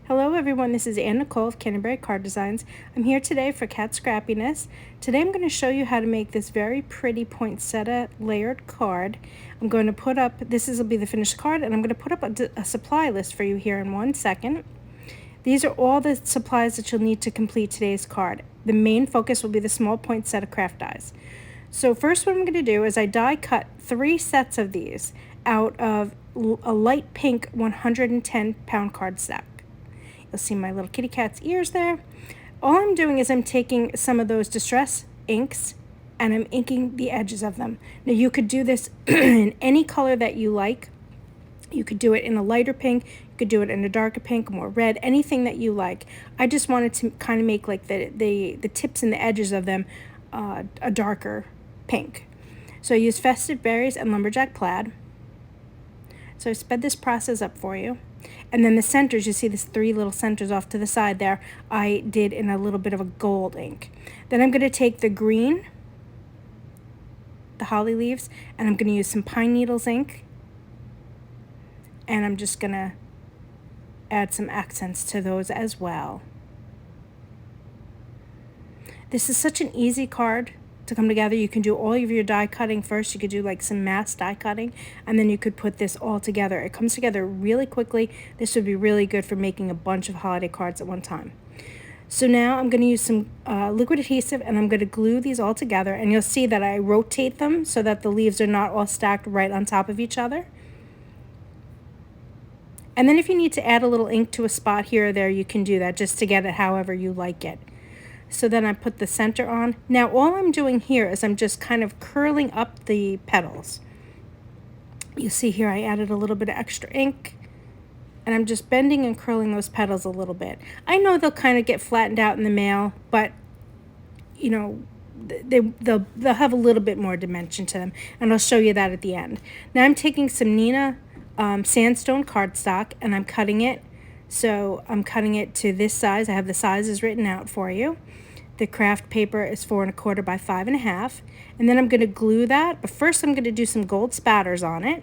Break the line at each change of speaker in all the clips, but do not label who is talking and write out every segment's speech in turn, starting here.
Hello everyone, this is Ann Nicole of Canterbury Card Designs. I'm here today for Cat Scrappiness. Today I'm going to show you how to make this very pretty poinsettia layered card. I'm going to put up, will be the finished card, and I'm going to put up a supply list for you here in 1 second. These are all the supplies that you'll need to complete today's card. The main focus will be the small poinsettia craft dies. So first what I'm going to do is I die cut 3 sets of these out of a light pink 110 pound cardstock. You'll see my little kitty cat's ears there. All I'm doing is I'm taking some of those distress inks and I'm inking the edges of them. Now you could do this in any color that you like. You could do it in a lighter pink, you could do it in a darker pink, more red, anything that you like. I just wanted to kind of make like the tips and the edges of them a darker pink. So I used Festive Berries and Lumberjack Plaid. So I sped this process up for you. And then the centers, you see these 3 little centers off to the side there, I did in a little bit of a gold ink. Then I'm going to take the green, the holly leaves, and I'm going to use some pine needles ink. And I'm just going to add some accents to those as well. This is such an easy card to come together. You can do all of your die cutting first. You could do like some mass die cutting, and then you could put this all together. It comes together really quickly. This would be really good for making a bunch of holiday cards at one time. So now I'm going to use some liquid adhesive, and I'm going to glue these all together, and you'll see that I rotate them so that the leaves are not all stacked right on top of each other. And then if you need to add a little ink to a spot here or there, you can do that just to get it however you like it. So then I put the center on. Now all I'm doing here is I'm just kind of curling up the petals. You see here I added a little bit of extra ink, and I'm just bending and curling those petals a little bit. I know they'll kind of get flattened out in the mail, but you know, they'll have a little bit more dimension to them, and I'll show you that at the end. Now I'm taking some Nina sandstone cardstock, and I'm cutting it. So I'm cutting it to this size. I have the sizes written out for you. The craft paper is 4 1/4 by 5 1/2. And then I'm going to glue that. But first I'm going to do some gold spatters on it.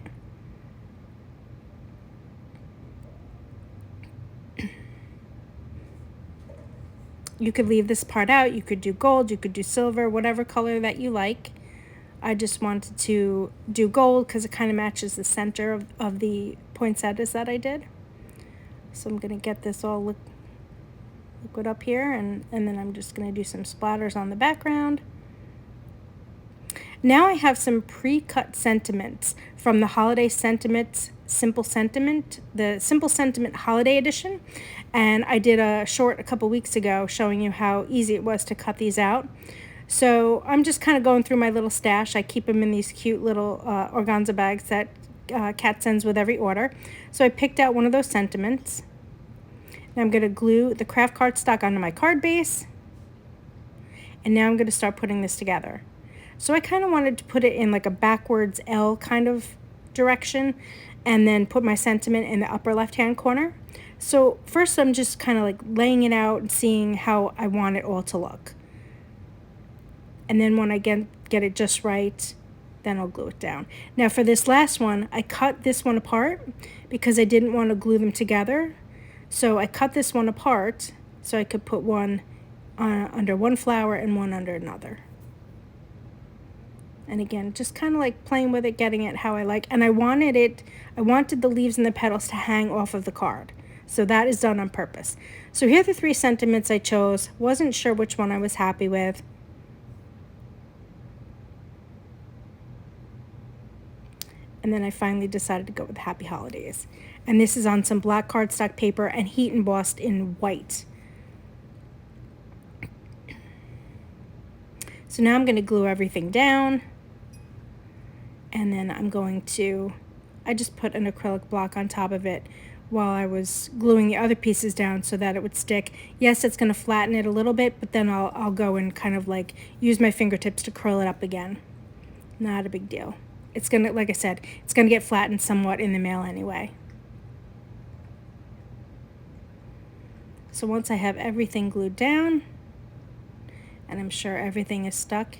You could leave this part out. You could do gold. You could do silver, whatever color that you like. I just wanted to do gold because it kind of matches the center of the poinsettias that I did. So I'm going to get this all liquid up here, and then I'm just going to do some splatters on the background. Now I have some pre-cut sentiments from the Holiday Sentiments Simple Sentiment, the Simple Sentiment Holiday Edition. And I did a short a couple weeks ago showing you how easy it was to cut these out. So I'm just kind of going through my little stash. I keep them in these cute little organza bags that Cat sends with every order. So I picked out one of those sentiments. Now I'm going to glue the craft cardstock onto my card base. And now I'm going to start putting this together. So I kind of wanted to put it in like a backwards L kind of direction, and then put my sentiment in the upper left hand corner. So first I'm just kind of like laying it out and seeing how I want it all to look. And then when I get it just right, then I'll glue it down. Now for this last one, I cut this one apart because I didn't want to glue them together. So I cut this one apart so I could put one under one flower and one under another. And again, just kind of like playing with it, getting it how I like. And I wanted the leaves and the petals to hang off of the card. So that is done on purpose. So here are the 3 sentiments I chose. Wasn't sure which one I was happy with. And then I finally decided to go with Happy Holidays. And this is on some black cardstock paper and heat embossed in white. So now I'm going to glue everything down. And then I just put an acrylic block on top of it while I was gluing the other pieces down so that it would stick. Yes, it's going to flatten it a little bit, but then I'll go and kind of like use my fingertips to curl it up again. Not a big deal. It's going to, like I said, it's going to get flattened somewhat in the mail anyway. So once I have everything glued down, and I'm sure everything is stuck,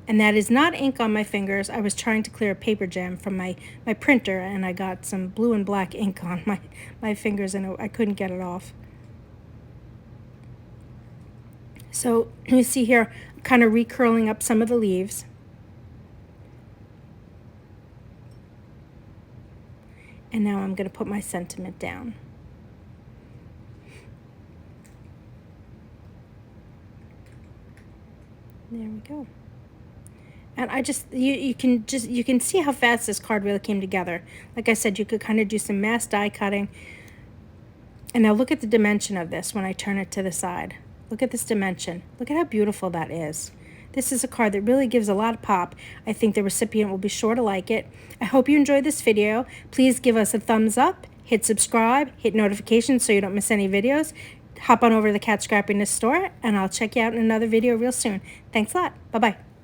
And that is not ink on my fingers. I was trying to clear a paper jam from my printer, and I got some blue and black ink on my fingers, and I couldn't get it off. So you see here, I'm kind of recurling up some of the leaves. And now I'm going to put my sentiment down. There we go. And I just, you can see how fast this card really came together. Like I said, you could kind of do some mass die cutting. And now look at the dimension of this when I turn it to the side. Look at this dimension. Look at how beautiful that is. This is a card that really gives a lot of pop. I think the recipient will be sure to like it. I hope you enjoyed this video. Please give us a thumbs up, hit subscribe, hit notifications so you don't miss any videos. Hop on over to the Cat Scrappiness store, and I'll check you out in another video real soon. Thanks a lot. Bye-bye.